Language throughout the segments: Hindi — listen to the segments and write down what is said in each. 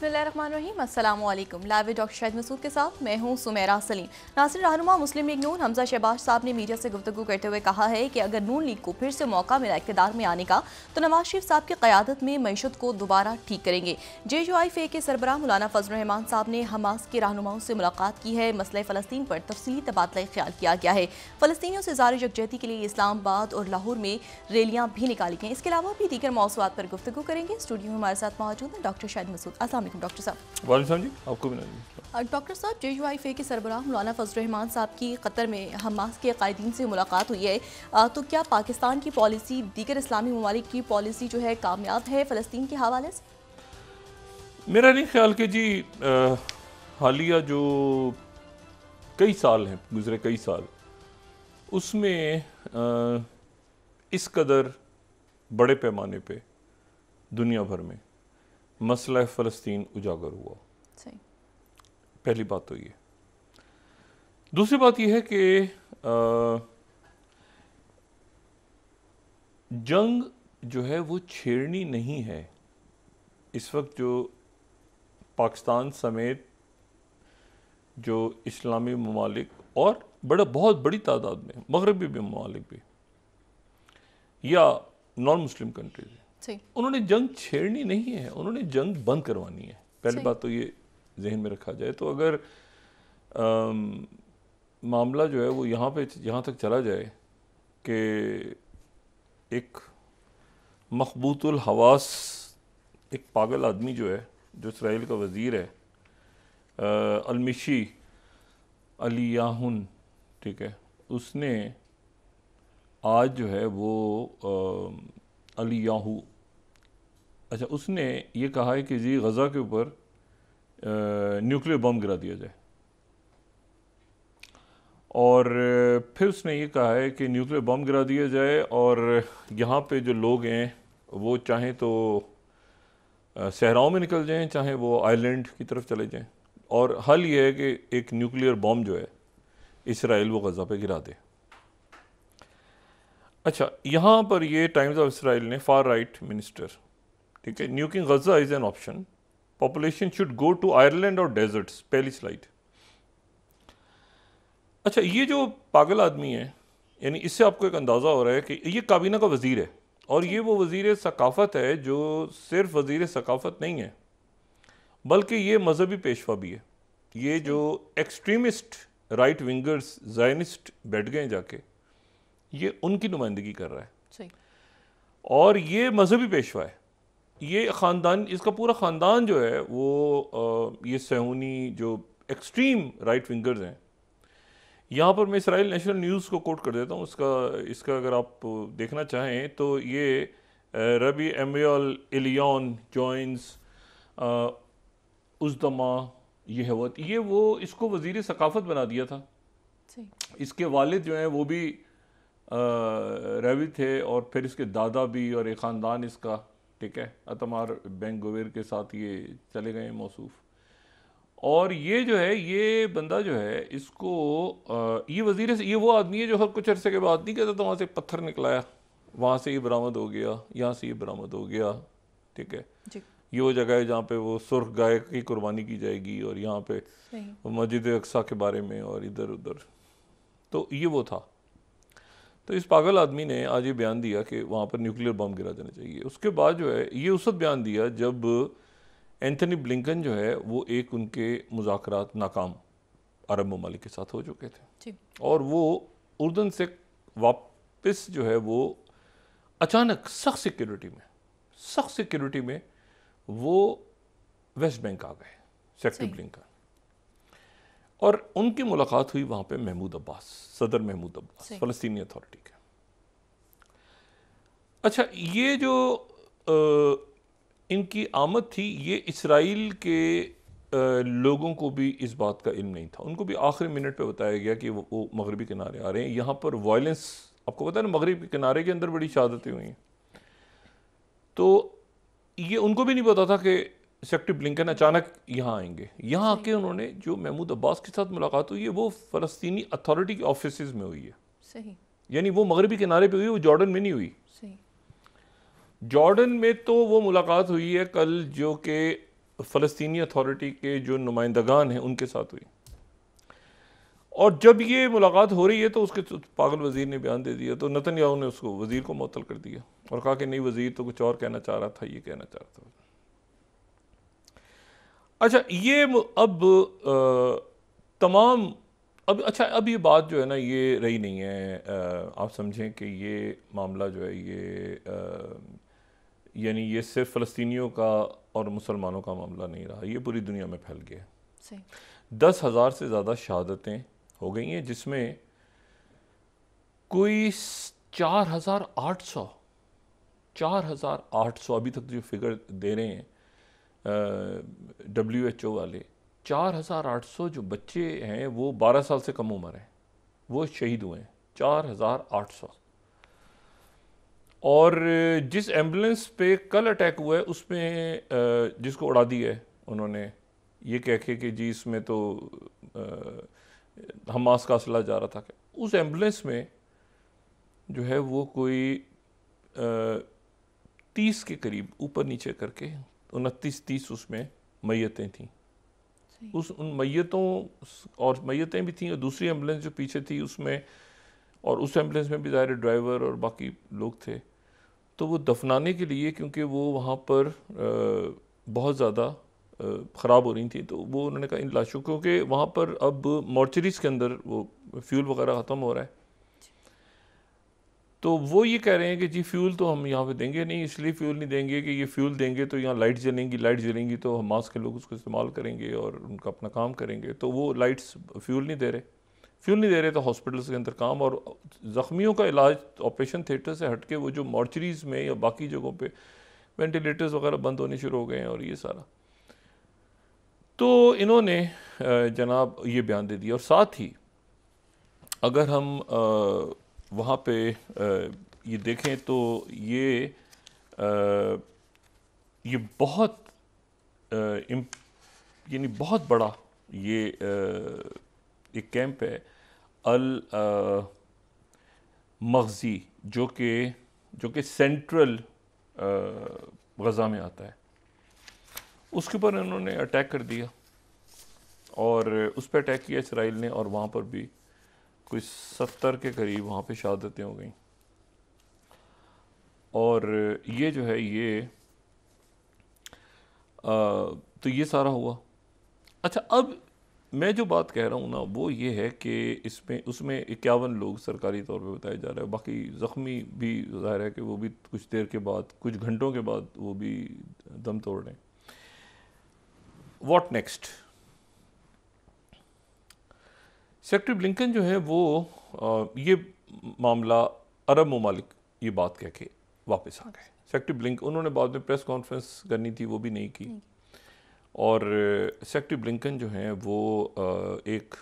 बिस्मिल्लाहिर्रहमानिर्रहीम। अस्सलाम वालेकुम। Live with doctor Shahid Masood के साथ मैं हूं सुमेरा सलीम। नासिर, रहनुमा मुस्लिम लीग नून हमजा शहबाज साहब ने मीडिया से गुफ्तगू करते हुए कहा है कि अगर नून लीग को फिर से मौका मिला इक़्तिदार में आने का तो नवाज शरीफ साहब की क़यादत में मईशत को दोबारा ठीक करेंगे। JUIF के सरबराह मौलाना फजल रहमान साहब ने हमास के रहनुमाओं से मुलाकात की है। मसले फ़लस्तीन पर तफसीली तबादला ख्याल किया गया है। फ़लस्तीनियों से ज़ाहिर यकजहती के लिए इस्लामाबाद और लाहौर में रैलियाँ भी निकाली गई। इसके अलावा भी दीगर मौज़ूआत पर गुफ्तगू करेंगे। स्टूडियो में हमारे साथ मौजूद हैं डॉक्टर शाहिद मसूद। अस्सलाम वालेकुम डॉक्टर साहब। वालेकुम जी, आपको भी डॉक्टर साहब, JUIF के सरबराह मौलाना फजल रहमान साहब की कतर में हमास के कायदीन से मुलाकात हुई है, तो क्या पाकिस्तान की पॉलिसी दीगर इस्लामी ममालिक की पॉलिसी जो है कामयाब है फ़लस्तीन के हवाले से? मेरा नहीं ख्याल कि जी हालिया जो कई साल हैं, गुजरे कई साल, उसमें इस कदर बड़े पैमाने पे दुनिया भर में मसला फ़लस्तीन उजागर हुआ। सही। पहली बात तो ये। दूसरी बात यह है कि जंग जो है वो छेड़नी नहीं है। इस वक्त जो पाकिस्तान समेत जो इस्लामी ममालिक और बहुत बड़ी तादाद में मगरबी भी ममालिक भी या नॉन मुस्लिम कंट्रीज, उन्होंने जंग छेड़नी नहीं है, उन्होंने जंग बंद करवानी है। पहली बात तो ये जहन में रखा जाए। तो अगर मामला जो है वो यहाँ तक चला जाए कि एक मखबूतुल हवास, एक पागल आदमी जो है, जो इसराइल का वज़ीर है, अलमिशी अलियाहुन, ठीक है, उसने आज जो है वो अलियाहू, अच्छा, उसने ये कहा है कि जी गज़ा के ऊपर न्यूक्लियर बम गिरा दिया जाए। और फिर उसने ये कहा है कि न्यूक्लियर बम गिरा दिया जाए और यहाँ पे जो लोग हैं वो चाहें तो सहराओं में निकल जाएं, चाहे वो आइलैंड की तरफ चले जाएं, और हल ये है कि एक न्यूक्लियर बम जो है इसराइल वो गज़ा पे गिरा दे। अच्छा, यहाँ पर ये टाइम्स ऑफ इसराइल ने, फार राइट मिनिस्टर, ठीक है, nuking Gaza is an option, population should go to Ireland और डेजर्ट्स, पहली स्लाइड। अच्छा, ये जो पागल आदमी है, यानी इससे आपको एक अंदाज़ा हो रहा है कि ये काबीना का वज़ीर है, और ये वो वज़ीर सकाफ़त है जो सिर्फ वज़ीर सकाफ़त नहीं है, बल्कि ये मजहबी पेशवा भी है। ये जो एक्सट्रीमिस्ट राइट विंगर्स ज़ायनिस्ट बैठ गए जाके, ये उनकी नुमाइंदगी कर रहा है, और ये मजहबी पेशवा है। ये ख़ानदान, इसका पूरा ख़ानदान जो है वो ये सहूनी जो एक्सट्रीम राइट विंगर्स हैं। यहाँ पर मैं इसराइल नेशनल न्यूज़ को कोट कर देता हूँ, इसका अगर आप देखना चाहें तो ये रबी एमियल इलियन जॉइंस उज़दमा यहवत, ये वो इसको वज़ीर सकाफ़त बना दिया था। इसके वालिद जो हैं वो भी रवि थे, और फिर इसके दादा भी, और एक ख़ानदान इसका, ठीक है, अतमार बेन गवेर के साथ ये चले गए मौसूफ़। और ये जो है, ये बंदा जो है, इसको ये वज़ीर, ये वो आदमी है जो हर कुछ अरसे के बाद नहीं कहता तो वहाँ से पत्थर निकलाया, वहाँ से ये बरामद हो गया, यहाँ से ये बरामद हो गया, ठीक है, ये वो जगह है जहाँ पे वो सुर्ख गाय की कुर्बानी की जाएगी, और यहाँ पे मस्जिद अक्सा के बारे में, और इधर उधर। तो ये वो था। तो इस पागल आदमी ने आज ये बयान दिया कि वहाँ पर न्यूक्लियर बम गिरा देना चाहिए। उसके बाद जो है ये उस वक्त बयान दिया जब एंथनी ब्लिंकन जो है वो एक उनके मुज़ाकरात नाकाम अरब ममालिक के साथ हो चुके थे, और वो उर्दन से वापस जो है वो अचानक सख्त सिक्योरिटी में वो वेस्ट बैंक आ गए, सेक्रेटरी ब्लिंकन, और उनकी मुलाकात हुई वहाँ पे महमूद अब्बास, सदर महमूद अब्बास, फ़लस्तीनी अथॉरिटी के। अच्छा, ये जो इनकी आमद थी, ये इसराइल के लोगों को भी इस बात का इल्म नहीं था। उनको भी आखिरी मिनट पे बताया गया कि वो मगरबी किनारे आ रहे हैं। यहाँ पर वायलेंस, आपको पता है ना, मगरबी किनारे के अंदर बड़ी शहादतें हुई हैं। तो ये उनको भी नहीं पता था कि सेक्रेटरी ब्लिंकन अचानक यहाँ आएंगे। यहाँ आके उन्होंने, जो महमूद अब्बास के साथ मुलाकात हुई है वो फ़लस्तीनी अथॉरिटी के ऑफिस में हुई है। सही। यानी वो मगरबी किनारे पे हुई, वो जॉर्डन में नहीं हुई। सही। जॉर्डन में तो वो मुलाकात हुई है कल, जो कि फ़लस्तीनी अथॉरिटी के जो नुमाइंदगान हैं उनके साथ हुई। और जब ये मुलाकात हो रही है तो उसके पागल वज़ीर ने बयान दे दिया, तो नेतन्याहू ने उसको वज़ीर को मुअत्तल कर दिया और कहा कि नहीं, वज़ीर तो कुछ और कहना चाह रहा था, ये कहना चाह रहा था। अच्छा, ये अब तमाम अब ये बात जो है ना, ये रही नहीं है। आप समझें कि ये मामला जो है ये यानी ये सिर्फ फ़लस्तीनियों का और मुसलमानों का मामला नहीं रहा, ये पूरी दुनिया में फैल गया। 10,000 से ज़्यादा शहादतें हो गई हैं, जिसमें कोई 4,800 अभी तक जो फिगर दे रहे हैं WHO वाले, 4,800 जो बच्चे हैं वो 12 साल से कम उम्र हैं, वो शहीद हुए हैं। 4,800। और जिस एम्बुलेंस पे कल अटैक हुआ है उसमें जिसको उड़ा दिया है उन्होंने, ये कह के कि जी इसमें तो हमास का असला जा रहा था, उस एम्बुलेंस में जो है वो कोई 30 के करीब ऊपर नीचे करके 29-30 उसमें मैयतें थीं। उन मैयतों और मैयतें भी थीं, और दूसरी एम्बुलेंस जो पीछे थी उसमें, और उस एम्बुलेंस में भी ज़ाहिर ड्राइवर और बाकी लोग थे। तो वो दफनाने के लिए, क्योंकि वो वहाँ पर बहुत ज़्यादा ख़राब हो रही थी, तो वो उन्होंने कहा इन लाशों, क्योंकि वहाँ पर अब मॉर्चरीज के अंदर वो फ्यूल वगैरह ख़त्म हो रहा है, तो वो ये कह रहे हैं कि जी फ्यूल तो हम यहाँ पे देंगे नहीं, इसलिए फ्यूल नहीं देंगे कि ये फ्यूल देंगे तो यहाँ लाइट जलेंगी तो हमास के लोग उसको इस्तेमाल करेंगे और उनका अपना काम करेंगे, तो वो लाइट्स फ्यूल नहीं दे रहे तो हॉस्पिटल्स के अंदर काम, और ज़ख्मियों का इलाज ऑपरेशन थिएटर से हट के वो जो मॉर्चरीज में या बाकी जगहों पे वेंटिलेटर्स वगैरह बंद होने शुरू हो गए हैं, और ये सारा। तो इन्होंने जनाब ये बयान दे दिया। और साथ ही अगर हम वहाँ पे ये देखें तो ये बहुत यानी बहुत बड़ा ये एक कैंप है अल मग़ज़ी, जो कि सेंट्रल गज़ा में आता है। उसके ऊपर इन्होंने अटैक कर दिया और उस पर अटैक किया इसराइल ने, और वहाँ पर भी कोई 70 के करीब वहाँ पे शहादतें हो गई। और ये जो है ये तो ये सारा हुआ। अच्छा, अब मैं जो बात कह रहा हूँ ना वो ये है कि उसमें 51 लोग सरकारी तौर पे बताए जा रहे हैं, बाकी ज़ख्मी भी ज़ाहिर है कि वो भी कुछ देर के बाद, कुछ घंटों के बाद वो भी दम तोड़ रहे हैं। What next? सेक्रेटरी ब्लिंकन जो है वो ये मामला अरब ममालिक ये बात कह के वापस आ गए। सेक्रेटरी ब्लिंकन, उन्होंने बाद में प्रेस कॉन्फ्रेंस करनी थी वो भी नहीं की, और सेक्रेटरी ब्लिंकन जो हैं वो एक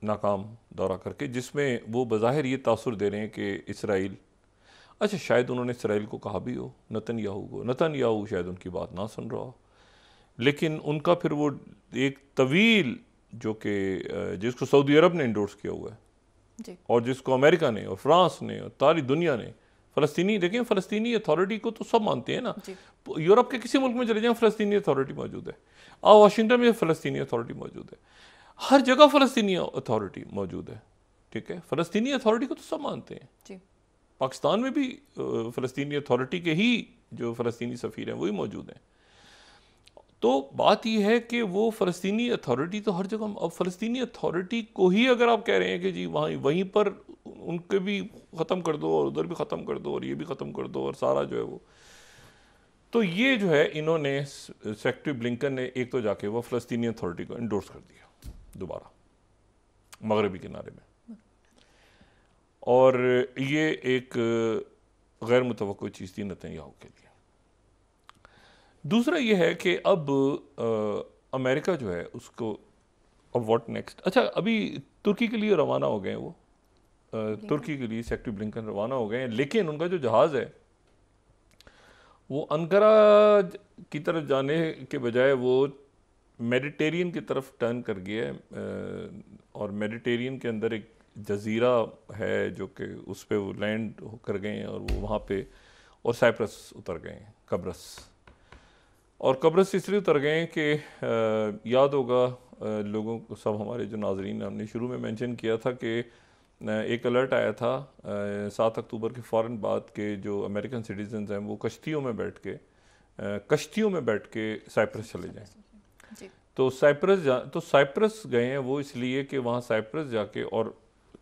नाकाम दौरा करके, जिसमें वो बज़ाहिर ये तासुर दे रहे हैं कि इसराइल, अच्छा शायद उन्होंने इसराइल को कहा भी हो, नेतन्याहू शायद उनकी बात ना सुन रहा हो, लेकिन उनका फिर वो एक तवील जो कि जिसको सऊदी अरब ने इंडोर्स किया हुआ है जी, और जिसको अमेरिका ने और फ्रांस ने और सारी दुनिया ने, फ़लस्तीनी, देखिए फ़लस्तीनी अथॉरिटी को तो सब मानते हैं ना, यूरोप के किसी मुल्क में चले जाएं फ़लस्तीनी अथॉरिटी मौजूद है, और वाशिंगटन में फ़लस्तीनी अथॉरिटी मौजूद है, हर जगह फ़लस्तीनी अथॉरिटी मौजूद है, ठीक है। फ़लस्तीनी अथॉरिटी को तो सब मानते हैं जी। पाकिस्तान में भी फ़लस्तीनी अथॉरिटी के ही जो फ़लस्तीनी सफ़ीर हैं वही मौजूद हैं। तो बात यह है कि वो फ़लस्तीनी अथॉरिटी तो हर जगह, अब फ़लस्तीनी अथॉरिटी को ही अगर आप कह रहे हैं कि जी वहीं पर उनके भी ख़त्म कर दो और उधर भी ख़त्म कर दो और ये भी ख़त्म कर दो और सारा जो है वो, तो ये जो है इन्होंने सेक्रेटरी ब्लिंकन ने एक तो जाके वो फ़लस्तीनी अथॉरिटी को इंडोर्स कर दिया दोबारा मगरबी किनारे में, और ये एक गैर मुतवक्को चीज़ थी नेतन्याहू के लिए। दूसरा ये है कि अब अमेरिका जो है उसको अब व्हाट नेक्स्ट। अच्छा, अभी तुर्की के लिए रवाना हो गए हैं वो, तुर्की के लिए सेक्रेटरी ब्लिंकन रवाना हो गए हैं, लेकिन उनका जो जहाज़ है वो अंकारा की तरफ जाने के बजाय वो मेडिटेरियन की तरफ टर्न कर गया है, और मेडिटेरियन के अंदर एक जजीरा है जो कि उस पर वो लैंड कर गए हैं और वो वहाँ पे, और साइप्रस उतर गए हैं, कब्रस। और कब्रस इसलिए उतर गए कि याद होगा लोगों को, सब हमारे जो नाजरीन, हमने शुरू में मेंशन किया था कि एक अलर्ट आया था 7 अक्टूबर के फ़ौरन बाद के जो अमेरिकन सिटीजन्स हैं वो कश्तियों में बैठ के साइप्रस चले जाएं। तो साइप्रस गए हैं वो इसलिए कि वहाँ साइप्रस जाके, और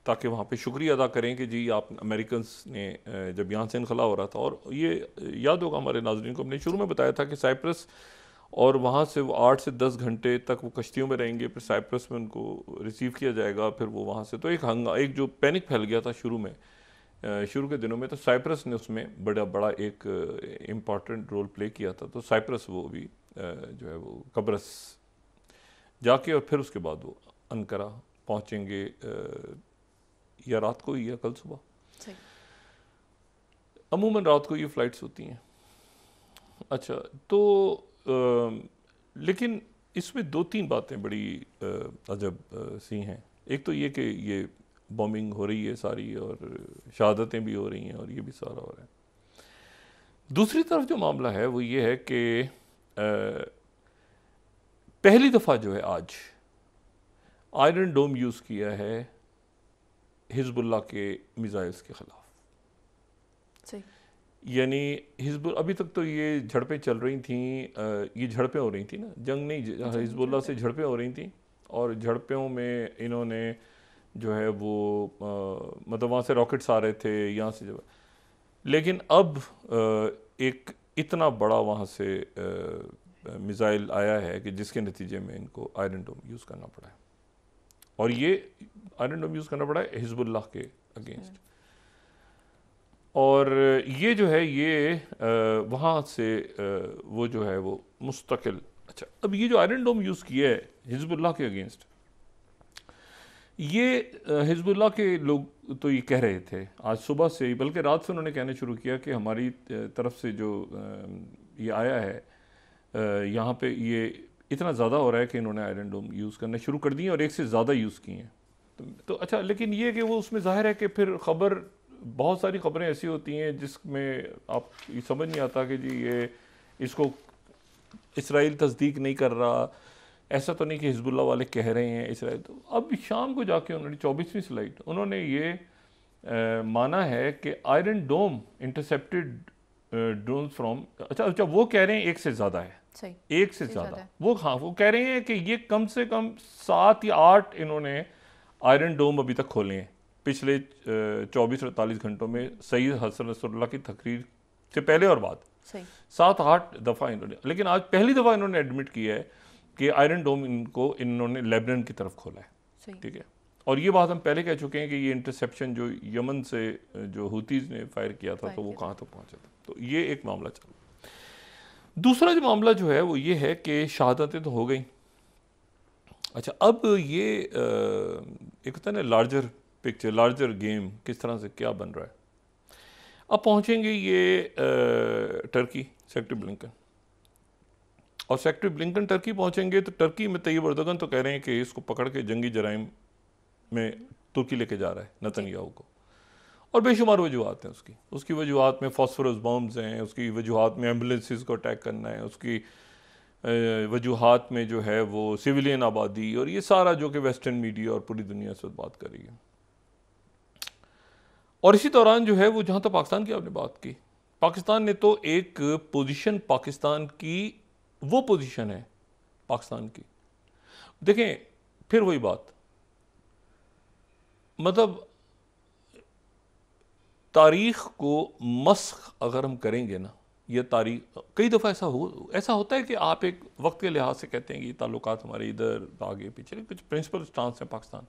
ताकि वहाँ पे शुक्रिया अदा करें कि जी आप अमेरिकन्स ने जब यहाँ से इनखला हो रहा था, और ये याद होगा हमारे नाज़रीन को, हमने शुरू में बताया था कि साइप्रस, और वहाँ से वो 8 से 10 घंटे तक वो कश्तियों में रहेंगे, फिर साइप्रस में उनको रिसीव किया जाएगा, फिर वो वहाँ से, तो एक जो पैनिक फैल गया था शुरू के दिनों में, तो साइप्रस ने उसमें बड़ा एक इम्पॉर्टेंट रोल प्ले किया था। तो साइप्रस वो भी जो है वो कब्रस जाके, और फिर उसके बाद वो अनकरा पहुँचेंगे, या रात को ही या कल सुबह, अमूमन रात को ये फ़्लाइट्स होती हैं। अच्छा, तो लेकिन इसमें 2-3 बातें बड़ी अजब सी हैं। एक तो ये कि ये बॉम्बिंग हो रही है सारी, और शहादतें भी हो रही हैं, और ये भी सारा हो रहा है। दूसरी तरफ जो मामला है वो ये है कि पहली दफ़ा जो है आज आयरन डोम यूज़ किया है हिजबुल्लाह के मिसाइल्स के ख़िलाफ़। यानी हिजबुल, अभी तक तो ये झड़पें चल रही थी, ये झड़पें हो रही थी ना, जंग नहीं, हिजबुल्लाह से झड़पें हो रही थी, और झड़पों में इन्होंने जो है वो मतलब वहाँ से रॉकेट्स आ रहे थे यहाँ से जो, लेकिन अब एक इतना बड़ा वहाँ से मिसाइल आया है कि जिसके नतीजे में इनको आयरन डोम यूज़ करना पड़ा है, और ये आयरन डोम यूज़ करना पड़ा है हिजबुल्लाह के अगेंस्ट। और ये जो है ये वहाँ से वो जो है वो मुस्तकिल। अच्छा, अब ये जो आयरन डोम यूज़ किया है हिजबुल्लाह के अगेंस्ट, ये हिजबुल्लाह के लोग तो ये कह रहे थे आज सुबह से ही, बल्कि रात से उन्होंने कहना शुरू किया कि हमारी तरफ से जो ये आया है यहाँ पे ये इतना ज़्यादा हो रहा है कि इन्होंने आयरन डोम यूज़ करना शुरू कर दिए, और एक से ज़्यादा यूज़ किए हैं। तो अच्छा, लेकिन ये कि वो उसमें ज़ाहिर है कि फिर बहुत सारी ख़बरें ऐसी होती हैं जिसमें आप ये समझ नहीं आता कि जी ये इसको इसराइल तस्दीक नहीं कर रहा, ऐसा तो नहीं कि हिजबुल्लाह वाले कह रहे हैं इसराइल। तो अब शाम को जाके उन्होंने 24वीं स्लाइड उन्होंने ये माना है कि iron dome intercepted drone from, अच्छा वो कह रहे हैं एक से ज़्यादा है, एक से ज़्यादा वो, हाँ वो कह रहे हैं कि ये कम से कम 7 या 8 इन्होंने आयरन डोम अभी तक खोले हैं पिछले 24-48 घंटों में, सईद हसन नसरुल्लाह की तकरीर से पहले और बाद 7-8 दफ़ा इन्होंने, लेकिन आज पहली दफ़ा इन्होंने एडमिट किया है कि आयरन डोम इन्होंने लेबनान की तरफ खोला है। ठीक है, और ये बात हम पहले कह चुके हैं कि ये इंटरसेप्शन जो यमन से जो हुतीज़ ने फायर किया था तो वो कहाँ तक पहुँचा था। तो ये एक मामला चल। दूसरा जो मामला जो है वो ये है कि शहादतें तो हो गई। अच्छा, अब ये एक होता है ना लार्जर पिक्चर, लार्जर गेम, किस तरह से क्या बन रहा है। अब पहुँचेंगे ये टर्की, सेक्रेटरी ब्लिंकन, और सेक्रेटरी ब्लिंकन टर्की पहुँचेंगे तो टर्की में तैयब एर्दोगन तो कह रहे हैं कि इसको पकड़ के जंगी जराइम में तुर्की लेके जा रहा है नेतन्याहू को, और बेशुमार वजूहत हैं उसकी वजूहत में फॉस्फोरस बॉम्ब्स हैं, उसकी वजूहत में एम्बुलेंसेस को अटैक करना है, उसकी वजूहत में जो है वो सिविलियन आबादी, और ये सारा जो कि वेस्टर्न मीडिया और पूरी दुनिया से बात कर रही है। और इसी दौरान जो है वो, जहाँ तक पाकिस्तान की आपने बात की, पाकिस्तान ने तो एक पोजीशन, पाकिस्तान की वो पोजीशन है पाकिस्तान की, देखें फिर वही बात, मतलब तारीख को मस्ख अगर हम करेंगे ना, ये तारीख कई दफ़ा ऐसा होता है कि आप एक वक्त के लिहाज से कहते हैं कि ताल्लुकात हमारे इधर आगे पीछे, कुछ प्रिंसिपल स्टांस है पाकिस्तान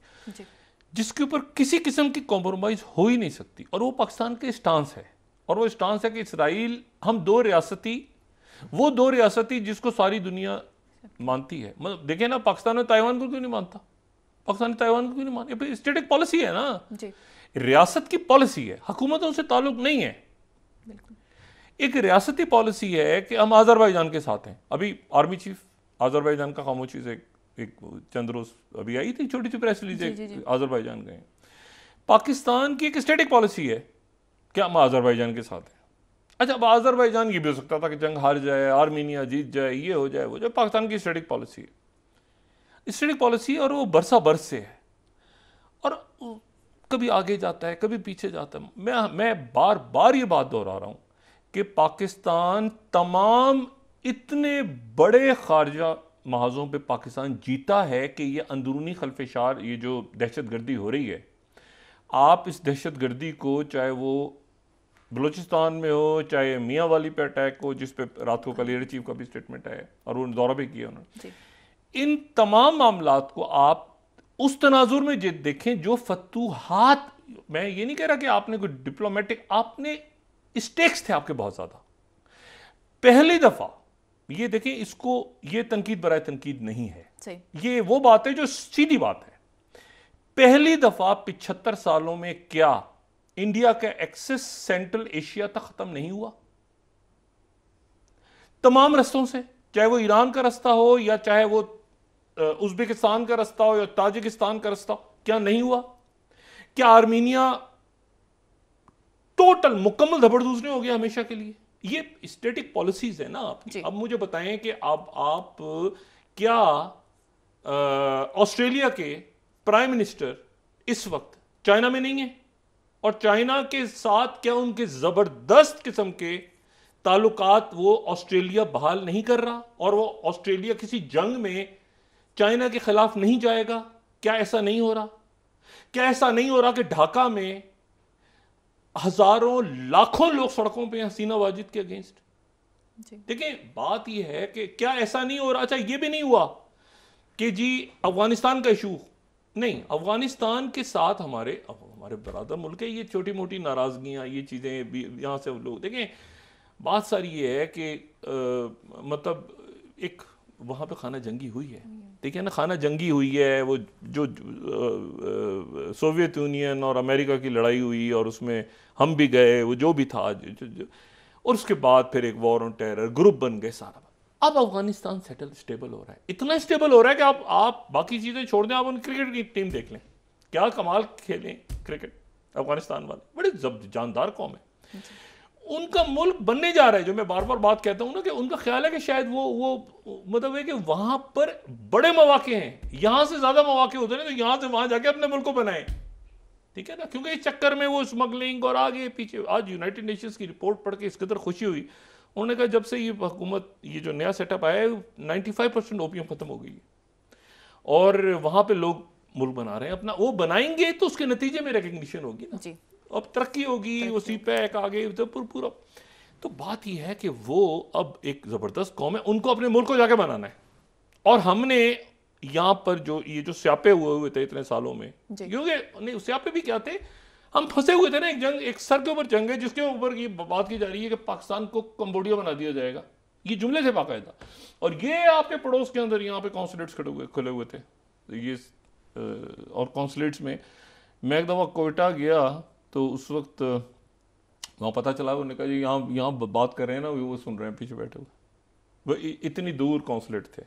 जिसके ऊपर किसी किस्म की कॉम्प्रोमाइज़ हो ही नहीं सकती, और वो पाकिस्तान के स्टांस है, और वो स्टांस है कि इसराइल, हम दो रियासती जिसको सारी दुनिया मानती है। मतलब देखें ना, पाकिस्तान में ताइवान को क्यों नहीं मानता, पाकिस्तान ने ताइवान को क्यों नहीं मानता, ये स्टेटिक पॉलिसी है ना जी। रियासत की पॉलिसी है, हुकूमतों से ताल्लुक नहीं है। एक रियासती पॉलिसी है कि हम आज़रबाईजान के साथ हैं। अभी आर्मी चीफ आज़रबाईजान का खामोशी से एक चंद रोज अभी आई थी छोटी सी प्रेस रिलीज, आज़रबाईजान गए। पाकिस्तान की एक स्टेटिक पॉलिसी है कि हम आज़रबाईजान के साथ हैं, अच्छा, अब आज़रबाईजान ये भी हो सकता था कि जंग हार जाए, आर्मीनिया जीत जाए, ये हो जाए वो जाए। पाकिस्तान की स्ट्रेटेजिक पॉलिसी है, स्ट्रेटेजिक पॉलिसी, और वो बरसा बरस से है, और कभी आगे जाता है कभी पीछे जाता है। मैं बार बार ये बात दोहरा रहा हूं कि पाकिस्तान तमाम इतने बड़े खारजा महाजों पे पाकिस्तान जीता है कि ये अंदरूनी खल्फशार, ये जो दहशतगर्दी हो रही है, आप इस दहशतगर्दी को, चाहे वो बलूचिस्तान में हो, चाहे मियाँ वाली पे अटैक हो, जिस पे रात को कल एयर चीफ का भी स्टेटमेंट आया और वो दौरा भी किया उन्होंने, इन तमाम मामलात को आप उस तनाजुर में देखें जो फतूहात, मैं ये नहीं कह रहा कि आपने कोई डिप्लोमेटिक, आपने स्टेक्स थे आपके बहुत ज्यादा। पहली दफा ये देखें, इसको ये तनकीद बराए तनकीद नहीं है, ये वो बात है जो सीधी बात है। पहली दफा 75 सालों में क्या इंडिया का एक्सेस सेंट्रल एशिया तक खत्म नहीं हुआ? तमाम रस्तों से, चाहे वो ईरान का रास्ता हो, या चाहे वो उज्बेकिस्तान का रास्ता हो, या ताजिकिस्तान का रास्ता हो, क्या नहीं हुआ? क्या आर्मीनिया टोटल मुकम्मल धबड़दूसरे हो गया हमेशा के लिए? ये स्टेटिक पॉलिसीज है ना आपकी। अब मुझे बताएं कि आप क्या ऑस्ट्रेलिया के प्राइम मिनिस्टर इस वक्त चाइना में नहीं है, और चाइना के साथ क्या उनके जबरदस्त किस्म के ताल्लुकात वो ऑस्ट्रेलिया बहाल नहीं कर रहा, और वो ऑस्ट्रेलिया किसी जंग में चाइना के खिलाफ नहीं जाएगा? क्या ऐसा नहीं हो रहा? क्या ऐसा नहीं हो रहा कि ढाका में हजारों लाखों लोग सड़कों पे हसीना वाजिद के अगेंस्ट? देखिए, बात यह है कि क्या ऐसा नहीं हो रहा? अच्छा, ये भी नहीं हुआ कि जी अफगानिस्तान का इशू नहीं, अफगानिस्तान के साथ हमारे बरादर मुल्क है, ये छोटी मोटी नाराजगियां, ये चीजें भी यहां से लोग देखें। बात सारी ये है कि मतलब एक वहां पे खाना जंगी हुई है, देखिए ना, खाना जंगी हुई है। वो जो सोवियत यूनियन और अमेरिका की लड़ाई हुई, और उसमें हम भी गए, वो जो भी था, और उसके बाद फिर एक वॉर ऑन टेरर ग्रुप बन गए सारा। अब अफगानिस्तान स्टेबल हो रहा है, इतना स्टेबल हो रहा है कि आप बाकी चीजें छोड़ दें, आप उन क्रिकेट की टीम देख लें, क्या कमाल खेलें क्रिकेट अफगानिस्तान वाले, बड़े जानदार कौम है। उनका मुल्क बनने जा रहा है, जो मैं बार बार बात कहता हूं ना, कि उनका ख्याल है कि शायद वो मतलब है कि वहां पर बड़े मौके हैं, यहां से ज्यादा मौके होते हैं, तो यहां से वहां जाके अपने मुल्क को बनाएं, ठीक है ना। क्योंकि इस चक्कर में वो स्मगलिंग और आगे पीछे, आज यूनाइटेड नेशंस की रिपोर्ट पढ़ के इस कदर खुशी हुई, उन्होंने कहा जब से ये हुकूमत, ये जो नया सेटअप आया है, 95% ओपीएम खत्म हो गई है, और वहां पे लोग मुल्क बना रहे हैं अपना। वो बनाएंगे तो उसके नतीजे में रिकग्निशन होगी ना, अब तरक्की होगी, वो सीपैक आगे पूरा। तो बात यह है कि वो अब एक जबरदस्त कौम है, उनको अपने मुल्क को जाके बनाना है। और हमने यहाँ पर जो स्यापे हुए थे इतने सालों में, क्योंकि नहीं स्यापे भी क्या थे, हम फंसे हुए थे ना, एक जंग, एक सर के ऊपर जंग है जिसके ऊपर ये बात की जा रही है कि पाकिस्तान को कंबोडिया बना दिया जाएगा, ये जुमले थे बाकायदा। और ये आपके पड़ोस के अंदर यहाँ पे कॉन्सुलेट्स खुले हुए थे, ये और कॉन्सुलेट्स में मैं एक दफ़ा कोयटा गया तो उस वक्त वहाँ पता चला, उन्होंने कहा जी यहाँ बात कर रहे हैं ना, वो सुन रहे हैं पीछे बैठे हुए, वो इतनी दूर कॉन्सुलेट थे।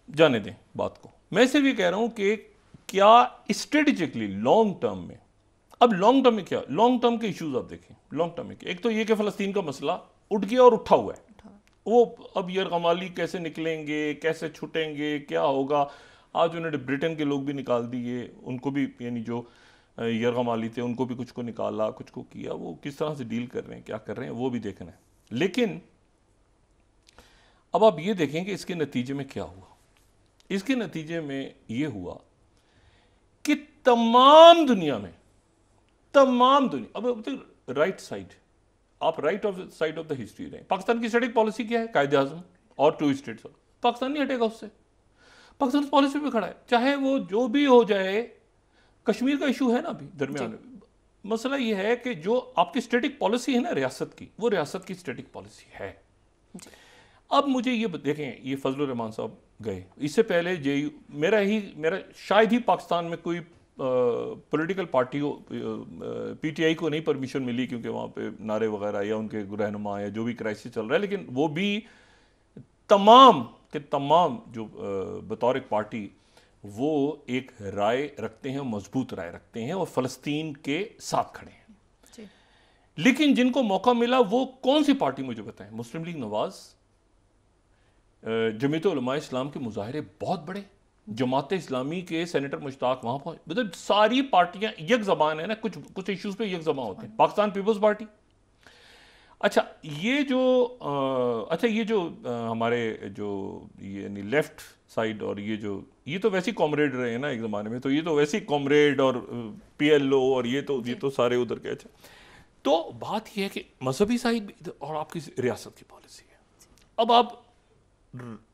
जाने दें बात को, मैं सिर्फ ये कह रहा हूँ कि क्या स्ट्रेटेजिकली लॉन्ग टर्म में, अब लॉन्ग टर्म में क्या, लॉन्ग टर्म के इश्यूज आप देखें, लॉन्ग टर्म में एक तो ये कि फ़लस्तीन का मसला उठ गया और उठा हुआ है, वो अब यरगमाली कैसे निकलेंगे, कैसे छुटेंगे, क्या होगा। आज उन्होंने ब्रिटेन के लोग भी निकाल दिए, उनको भी, यानी जो यरगमाली थे उनको भी कुछ को निकाला, कुछ को किया, वो किस तरह से डील कर रहे हैं, क्या कर रहे हैं, वो भी देखना है। लेकिन अब आप ये देखें कि इसके नतीजे में क्या हुआ। इसके नतीजे में ये हुआ कि तमाम दुनिया, अब राइट साइड, आप right of side of the history रहे। पाकिस्तान की स्टेटिक पॉलिसी क्या है, कायदे आज़म और 2 स्टेट्स। पाकिस्तान नहीं हटेगा उससे, पाकिस्तान पॉलिसी पे खड़ा है, चाहे वो जो भी हो जाए। कश्मीर का इशू है ना अभी दरमियान में, मसला ये है कि जो आपकी स्टेटिक पॉलिसी है ना रियासत की, वो रियासत की स्टेटिक पॉलिसी है। अब मुझे ये देखें, ये फजलुर रहमान साहब गए, इससे पहले मेरा शायद ही पाकिस्तान में कोई पॉलिटिकल पार्टी हो, पीटीआई को नहीं परमिशन मिली, क्योंकि वहाँ पे नारे वगैरह या उनके रहनुमा या जो भी क्राइसिस चल रहा है, लेकिन वो भी तमाम के तमाम जो बतौर एक पार्टी वो एक राय रखते हैं, मजबूत राय रखते हैं, और फ़लस्तीन के साथ खड़े हैं। लेकिन जिनको मौका मिला वो कौन सी पार्टी मुझे बताएं? मुस्लिम लीग नवाज, जमीयत उलमा इस्लाम के मुजाहरे बहुत बड़े, जमात इस्लामी के सेनेटर मुश्ताक वहां पहुंचे, मतलब सारी पार्टियां एक जबान है ना, कुछ इश्यूज पे एक जबान होते हैं। पाकिस्तान पीपल्स पार्टी, अच्छा ये जो हमारे जो ये लेफ्ट साइड और ये तो वैसे ही कॉमरेड रहे हैं ना एक ज़माने में, तो ये तो वैसे ही कॉमरेड और PLO और ये तो सारे उधर के। अच्छा, तो बात ये है कि मजहबी साइड और आपकी रियासत की पॉलिसी है। अब आप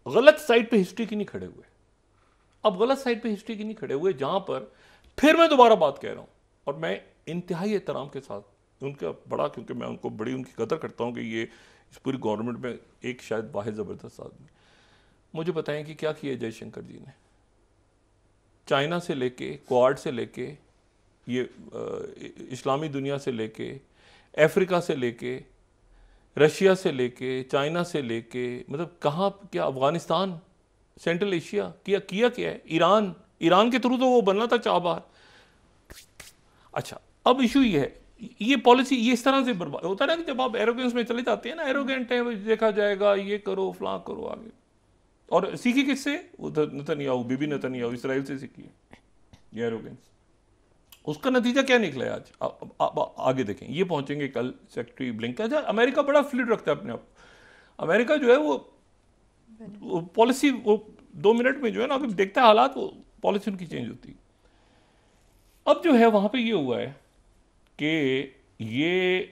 गलत साइड पे हिस्ट्री की नहीं खड़े हुए, अब गलत साइड पे हिस्ट्री की नहीं खड़े हुए, जहां पर फिर मैं दोबारा बात कह रहा हूं, और मैं इंतहाई एहतराम के साथ उनका बड़ा, क्योंकि मैं उनको बड़ी उनकी कदर करता हूं कि ये इस पूरी गवर्नमेंट में एक शायद वाहिद ज़बरदस्त आदमी। मुझे बताएं कि क्या किया जयशंकर जी ने, चाइना से लेके, क्वाड से लेके, ये इस्लामी दुनिया से लेके, अफ्रीका से लेके, रशिया से लेके, चाइना से लेके, मतलब कहाँ, क्या अफगानिस्तान, सेंट्रल एशिया, किया क्या है? ईरान के थ्रू तो वो बनना था चाबार। अच्छा, अब इशू ये है, ये पॉलिसी ये इस तरह से बर्बाद होता है ना कि जब आप एरोगेंस में चले जाते हैं ना, एरोगेंट है, देखा जाएगा, ये करो, फलां करो, आगे। और सीखी किससे? उधर नेतन्याहू, बीबी नेतन्याहू, इसराइल से सीखी है ये एरोगेंस। उसका नतीजा क्या निकला है आज? आप आगे देखें, ये पहुंचेंगे कल सेक्रेटरी ब्लिंकन। अमेरिका बड़ा फ्लूइड रखता है अपने आप। अमेरिका जो है वो पॉलिसी, वो 2 मिनट में जो है ना, अभी देखता है हालात, वो पॉलिसी उनकी चेंज होती है। अब जो है वहां पे ये हुआ है कि ये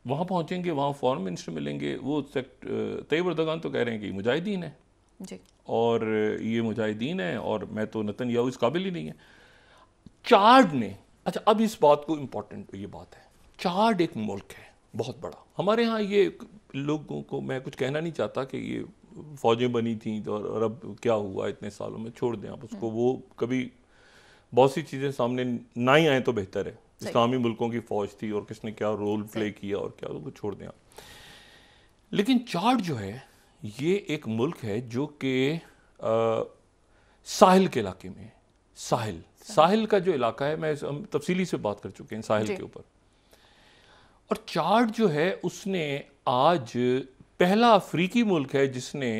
वहां पहुंचेंगे, वहां फॉरेन मिनिस्टर मिलेंगे, वो तैयब एर्दोगान तो कह रहे हैं कि मुजाहिदीन है जी, और ये मुजाहिदीन है और मैं तो नेतन्याहू इस काबिल ही नहीं है। चाड ने, अच्छा अब इस बात को इम्पोर्टेंट ये बात है, चाड एक मुल्क है बहुत बड़ा। हमारे यहाँ ये लोगों को मैं कुछ कहना नहीं चाहता कि ये फौजें बनी थी तो, और अब क्या हुआ इतने सालों में, छोड़ दें आप उसको, वो कभी बहुत सी चीज़ें सामने ना ही आए तो बेहतर है। इस्लामी मुल्कों की फौज थी और किसने क्या रोल प्ले किया और क्या, वो छोड़ दें आप। लेकिन चाड जो है ये एक मुल्क है जो कि साहिल के इलाके में, साहिल का जो इलाका है, मैं हम तफसीली से बात कर चुके हैं साहिल के ऊपर। और चाड जो है उसने आज पहला अफ्रीकी मुल्क है जिसने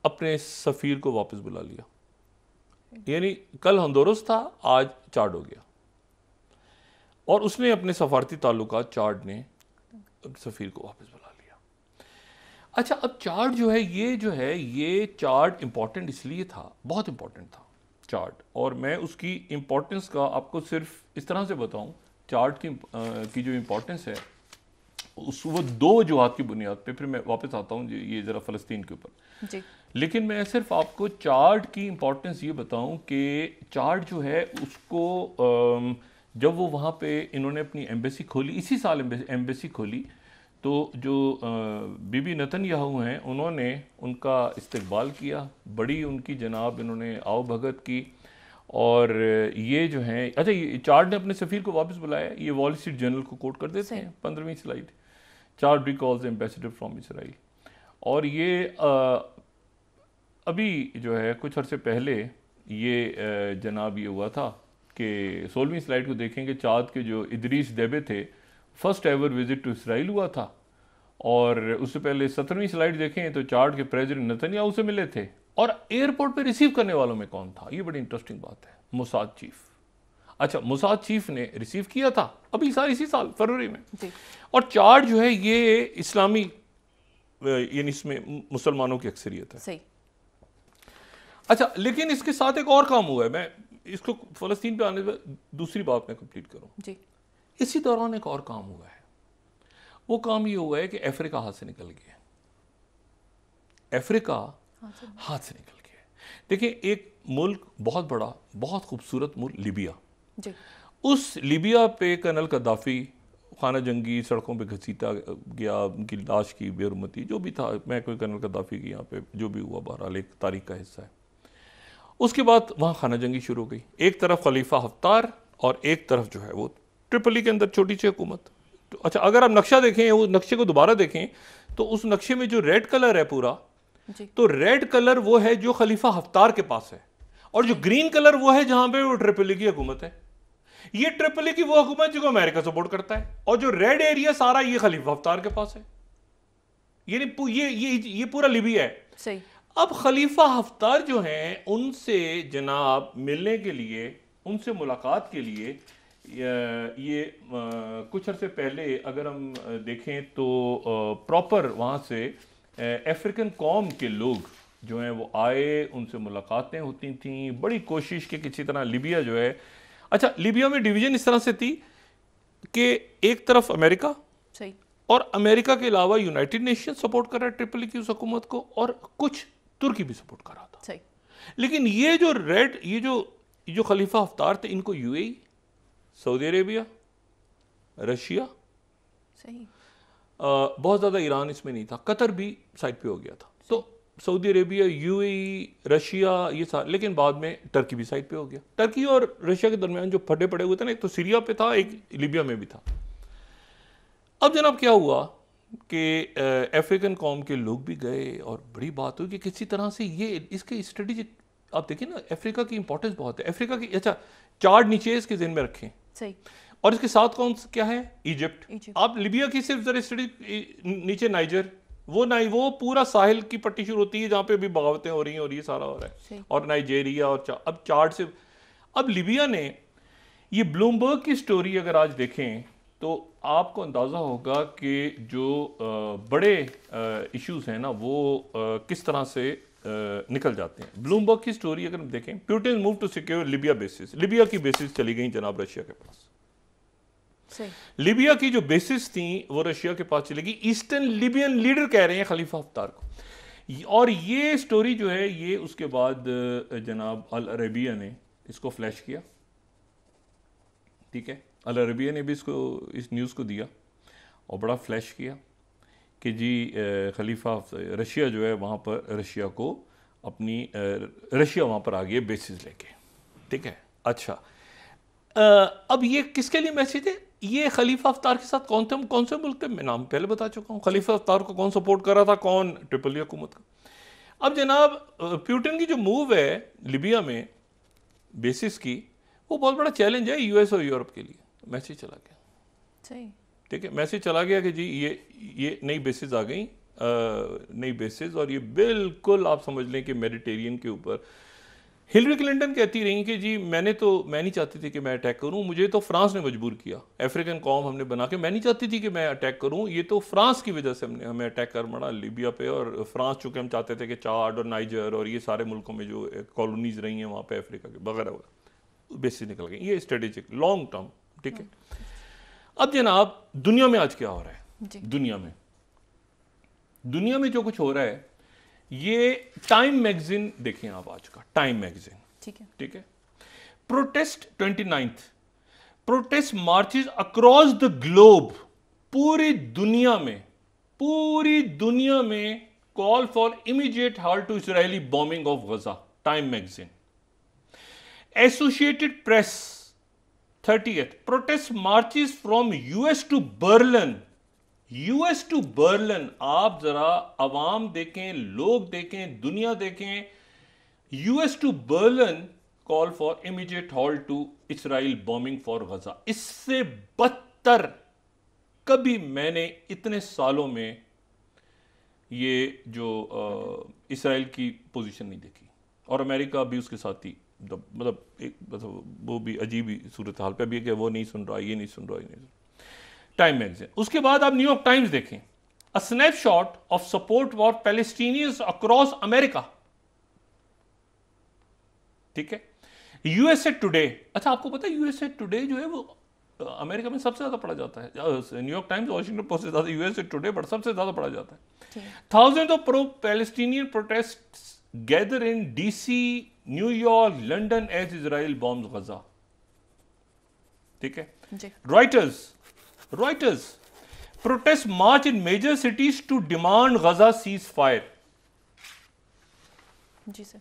अपने सफीर को वापस बुला लिया। यानी कल होंडुरास था, आज चाड हो गया, और उसने अपने सफारती ताल्लुकात, चाड ने सफीर को वापस बुला लिया। अच्छा, अब चाड जो है ये चाड इंपॉर्टेंट इसलिए था, बहुत इंपॉर्टेंट था चाड, और मैं उसकी इंपॉर्टेंस का आपको सिर्फ इस तरह से बताऊं, चाड की जो इंपॉर्टेंस है वो 2 वजूहात की बुनियाद पे, फिर मैं वापस आता हूँ ये ज़रा फ़लस्तीन के ऊपर। लेकिन मैं सिर्फ आपको चाड की इंपॉर्टेंस ये बताऊं कि चाड जो है उसको जब वो वहाँ पे इन्होंने अपनी एम्बेसी खोली, इसी साल एम्बेसी खोली, तो जो बीबी नेतन्याहू हैं उन्होंने उनका इस्तकबाल किया, बड़ी उनकी जनाब इन्होंने आओ भगत की। और ये जो हैं, अच्छा ये चाड ने अपने सफ़ीर को वापस बुलाया, ये वॉल स्ट्रीट जर्नल को कोट कर देते हैं 15वीं slide, Chad recalls ambassador from Israel. और ये अभी जो है कुछ अर्से पहले ये जनाब ये हुआ था कि 16वीं स्लाइड को देखेंगे, चाद के जो इदरीस देबे थे, first ever visit to Israel हुआ था। और उससे पहले 17वीं स्लाइड देखें तो चाड के प्रेसिडेंट नेतन्याहू से मिले थे, और एयरपोर्ट पे रिसीव करने वालों में कौन था? ये बड़ी इंटरेस्टिंग बात है, मोसाद चीफ। अच्छा, मोसाद चीफ ने रिसीव किया था अभी इसी साल फरवरी में। और चाड जो है ये इस्लामी, यानी इसमें मुसलमानों की अक्सरियत है। सही। अच्छा, लेकिन इसके साथ एक और काम हुआ है, मैं इसको फ़लस्तीन पे आने पर दूसरी बात मैं कंप्लीट करूं जी। इसी दौरान एक और काम हुआ है, वो काम ये हुआ है कि अफ्रीका हाथ से निकल गया, अफ्रीका हाथ से निकल गया। देखिए, एक मुल्क बहुत बड़ा, बहुत खूबसूरत मुल्क लिबिया जी। उस लिबिया पे कर्नल कद्दाफी खाना जंगी सड़कों पे घसीटा गया, उनकी लाश की बेरुमती जो भी था, मैं कोई कर्नल कद्दाफी की यहाँ पे जो भी हुआ बहरहाल एक तारीख का हिस्सा है। उसके बाद वहाँ खाना जंगी शुरू हो गई, एक तरफ खलीफा हफ्तार और एक तरफ जो है वो ट्रिपली के अंदर छोटी सी हुकूमत। तो अच्छा, अगर आप नक्शा देखें, वो नक्शे को दोबारा देखें, तो उस नक्शे में जो रेड कलर है पूरा, तो रेड कलर वो है जो खलीफा हफ्तार के पास है, और जो ग्रीन कलर वो है जहां पे वो ट्रिपली की हुकूमत है। ये ट्रिपली की वो हुकूमत जो अमेरिका सपोर्ट करता है, और जो रेड एरिया सारा ये खलीफा हफ्तार के पास है, ये पूरा लीबिया है। सही। अब खलीफा हफ्तार जो हैं उनसे जनाब मिलने के लिए, उनसे मुलाकात के लिए ये कुछ अर्से पहले अगर हम देखें तो प्रॉपर वहाँ से अफ्रीकन कौम के लोग जो हैं वो आए, उनसे मुलाकातें होती थी, बड़ी कोशिश कि किसी तरह लीबिया जो है, अच्छा लीबिया में डिवीजन इस तरह से थी कि एक तरफ अमेरिका, सही, और अमेरिका के अलावा यूनाइटेड नेशन सपोर्ट कर रहा है ट्रिपली की उस हुकूमत को, और कुछ तुर्की भी सपोर्ट कर रहा था। सही। लेकिन ये जो खलीफा हफ्तार थे, इनको यूएई, सऊदी अरेबिया, रशिया, सही, बहुत ज़्यादा ईरान इसमें नहीं था, कतर भी साइड पे हो गया था, तो सऊदी अरेबिया, यूएई, रशिया, ये सारे, लेकिन बाद में टर्की भी साइड पे हो गया। टर्की और रशिया के दरमियान जो फटे पड़े हुए थे ना, एक तो सीरिया पे था, एक लीबिया में भी था। अब जनाब क्या हुआ कि अफ्रीकन कौम के लोग भी गए और बड़ी बात हुई कि किसी तरह से ये इसके स्ट्रेटेजिक, आप देखिए ना अफ्रीका की इंपॉर्टेंस बहुत है, अफ्रीका की, अच्छा चार्ट नीचे इसके ज़हन में रखें। सही। और इसके साथ कौन क्या है? इजिप्ट। आप लीबिया की सिर्फ जरा स्टडी नीचे नाइजर, वो पूरा साहिल की पट्टी शुरू होती है जहाँ पे भी बगावतें हो रही हैं और ये सारा हो रहा है, और नाइजेरिया, और अब चार्ट से, अब लीबिया ने, ये ब्लूमबर्ग की स्टोरी अगर आज देखें तो आपको अंदाज़ा होगा कि जो बड़े इश्यूज हैं ना वो किस तरह से निकल जाते हैं। ब्लूमबर्ग की स्टोरी अगर हम देखें, Putin move to secure Libya bases, Libya की बेसिस चली गई जनाब रशिया के पास। लीबिया की जो बेसिस थी वो रशिया के पास चलेगी, ईस्टर्न लीबियन लीडर कह रहे हैं खलीफा हफ्तार को, और ये स्टोरी जो है ये उसके बाद जनाब अल अरेबिया ने इसको फ्लैश किया, ठीक है, अल अरेबिया ने भी इसको, इस न्यूज़ को दिया और बड़ा फ्लैश किया कि जी खलीफा रशिया जो है वहाँ पर, रशिया को अपनी रशिया वहाँ पर आ गई बेसिस लेके, ठीक है। अच्छा, अब ये किसके लिए मैसेज है? ये खलीफा हफ्तार के साथ कौन से मुल्क थे, मैं नाम पहले बता चुका हूँ, खलीफा हफ्तार को कौन सपोर्ट कर रहा था, कौन? ट्रिपली हुकूमत का। अब जनाब पुतिन की जो मूव है लिबिया में बेसिस की, वो बहुत बड़ा चैलेंज है यूएस और यूरोप के लिए। मैसेज चला गया, सही, ठीक है, मैसेज चला गया कि जी ये नई बेसिस आ गई, नई बेसिस, और ये बिल्कुल आप समझ लें कि मेडिटेरियन के ऊपर। हिलरी क्लिंटन कहती रही कि जी मैं नहीं चाहती थी कि मैं अटैक करूं, मुझे तो फ्रांस ने मजबूर किया, अफ्रीकन कौम हमने बना के, मैं नहीं चाहती थी कि मैं अटैक करूं, ये तो फ्रांस की वजह से हमें अटैक कर पड़ा लिबिया पे, और फ्रांस चूँकि हम चाहते थे कि चाड और नाइजर और ये सारे मुल्कों में जो कॉलोनीज रही हैं वहाँ पे अफ्रीका के वगैरह बेसिस निकल गई, ये स्ट्रेटेजिक लॉन्ग टर्म, ठीक है। अब जनाब दुनिया में आज क्या हो रहा है? दुनिया में जो कुछ हो रहा है, ये टाइम मैगजीन देखें आप, आज का टाइम मैगजीन, ठीक है, protest 29th, protest marches across the globe, पूरी दुनिया में call for immediate halt to Israeli bombing of Gaza, Time magazine. Associated Press 30th, protest marches from US to Berlin, आप जरा अवाम देखें, लोग देखें, दुनिया देखें, US to Berlin call for immediate halt to Israel bombing for Gaza. इससे बदतर कभी मैंने इतने सालों में ये जो इजराइल की पोजीशन नहीं देखी, और अमेरिका भी उसके साथ ही, मतलब वो भी अजीब ही सूरत हाल पे भी है कि वो नहीं सुन रहा, ये नहीं सुन रहा, टाइम मैगजीन। उसके बाद आप न्यूयॉर्क टाइम्स देखें, a snapshot of support for Palestinians across America, ठीक है। यूएसए टुडे, अच्छा आपको पता है यूएसए टुडे जो है वो अमेरिका में सबसे ज्यादा पढ़ा जाता है, न्यूयॉर्क टाइम्स, वॉशिंगटन पोस्ट से ज्यादा यूएसए टुडे पर सबसे ज्यादा पढ़ा जाता है। Thousand of pro Palestinian protest gather in DC, New York, London as Israel bombs Gaza, ठीक है। Reuters protest march in major cities to demand Gaza ceasefire,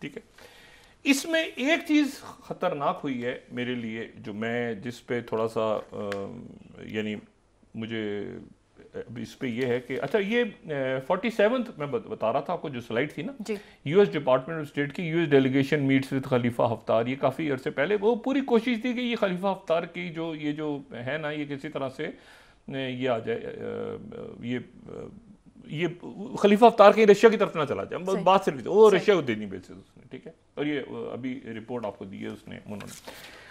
ठीक है। इसमें एक चीज खतरनाक हुई है मेरे लिए, जो मैं जिस पे थोड़ा सा यानी मुझे इस पे ये है कि अच्छा ये 47th मैं बता रहा था आपको जो स्लाइड थी ना, यूएस डिपार्टमेंट ऑफ स्टेट की US delegation meets with Khalifa Haftar, ये काफ़ी अरसे पहले वो पूरी कोशिश थी कि ये खलीफा हफ्तार की जो है ना, ये किसी तरह से ये आ जाए, ये खलीफा हफ्तार कहीं रशिया की तरफ ना चला जाए, बात सिर्फ वो रशिया को देनी बेसिस उसने, ठीक है। और ये अभी रिपोर्ट आपको दी है उसने उन्होंने।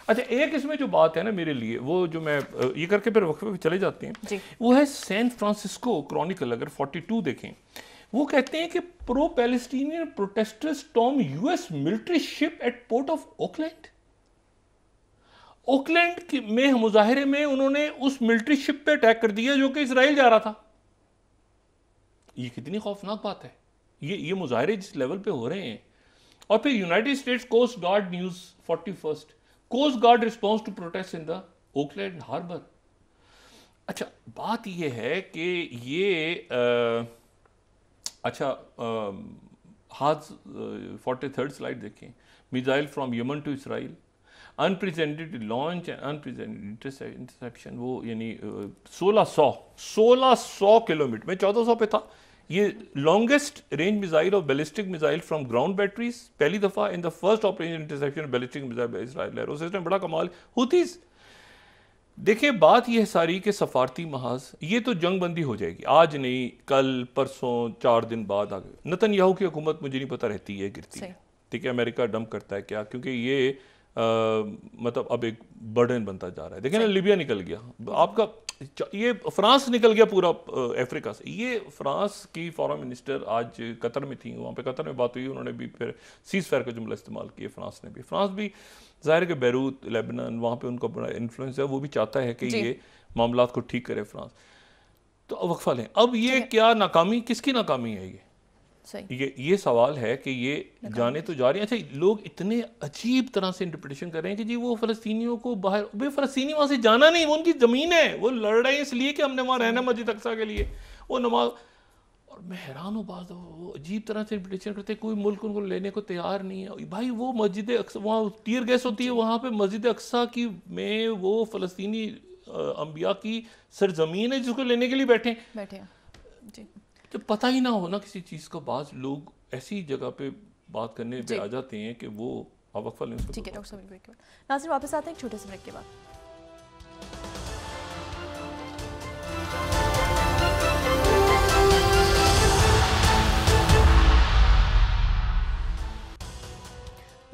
अच्छा, एक इसमें जो बात है ना मेरे लिए, वो जो मैं ये करके फिर वक्फे पे चले जाते हैं, वो है सैन फ्रांसिस्को क्रॉनिकल, अगर 42 देखें, वो कहते हैं कि pro Palestinian protesters storm US military ship at port of Oakland. Oakland में मुजाहिरे में उन्होंने उस मिलिट्री शिप पे अटैक कर दिया जो कि इसराइल जा रहा था। ये कितनी खौफनाक बात है, ये मुजाहिरे जिस लेवल पे हो रहे हैं। और फिर United States Coast Guard news 41 coast guard response to protest in the Oakland harbour. अच्छा, बात यह है कि ये अच्छा हाथ 43rd स्लाइड देखें, missile from Yemen to Israel, unprecedented launch and unprecedented interception, वो यानी 1600 किलोमीटर में 1400 पे था। ये लॉन्गेस्ट रेंज मिसाइल और ballistic missile from ground batteries, पहली दफा in the first operation interception ballistic missile by Israel. Arrow system बड़ा कमाल। हुतीज देखिए, बात यह सारी के सफारती महाज, ये तो जंग बंदी हो जाएगी, आज नहीं कल परसों 4 दिन बाद आगे। नेतन्याहू की हुकूमत मुझे नहीं पता रहती है गिरती है, ठीक है, अमेरिका डंप करता है क्या, क्योंकि ये मतलब अब एक बर्डन बनता जा रहा है। देखिए ना, लीबिया निकल गया आपका, ये फ्रांस निकल गया पूरा अफ्रीका से। ये फ्रांस की फॉरेन मिनिस्टर आज कतर में थी, वहाँ पे कतर में बात हुई, उन्होंने भी फिर सीज फायर का जुमला इस्तेमाल किया फ्रांस ने भी। फ्रांस भी ज़ाहिर के बैरूत, लेबनान, वहाँ पे उनका बड़ा इन्फ्लुएंस है, वो भी चाहता है कि ये मामला को ठीक करे फ्रांस। तो वक्फा लें, अब ये क्या नाकामी, किसकी नाकामी है ये सवाल है कि ये जाने तो जा रही है। अच्छा, लोग इतने अजीब तरह से इंटरप्रिटेशन कर रहे हैं कि जी वो फ़लस्तीनियों को बाहर, भाई फ़लस्तीनी वहाँ से जाना नहीं, वो उनकी ज़मीन है, वो लड़ रहे हैं इसलिए कि हमने वहाँ रहना मस्जिद अक्सा के लिए, वो नमाज। और मैं हैरान हूँ, बात वो अजीब तरह से इंटरप्रिटेशन करते हैं, कोई मुल्क उनको लेने को तैयार नहीं है। भाई वो मस्जिद अक्सा, वहाँ टीयर गैस होती है, वहाँ पर मस्जिद अक्सा की में वो फ़लस्तीनी अंबिया की सरजमीन है जिसको लेने के लिए बैठे जी। तो पता ही ना हो ना किसी चीज़ का, बाज लोग ऐसी जगह पे बात करने पे आ जाते हैं कि वो वक्फा लें। ठीक है डॉक्टर साहब, ब्रेक के बाद नाज़रीन वापस आते हैं एक छोटे से ब्रेक के बाद।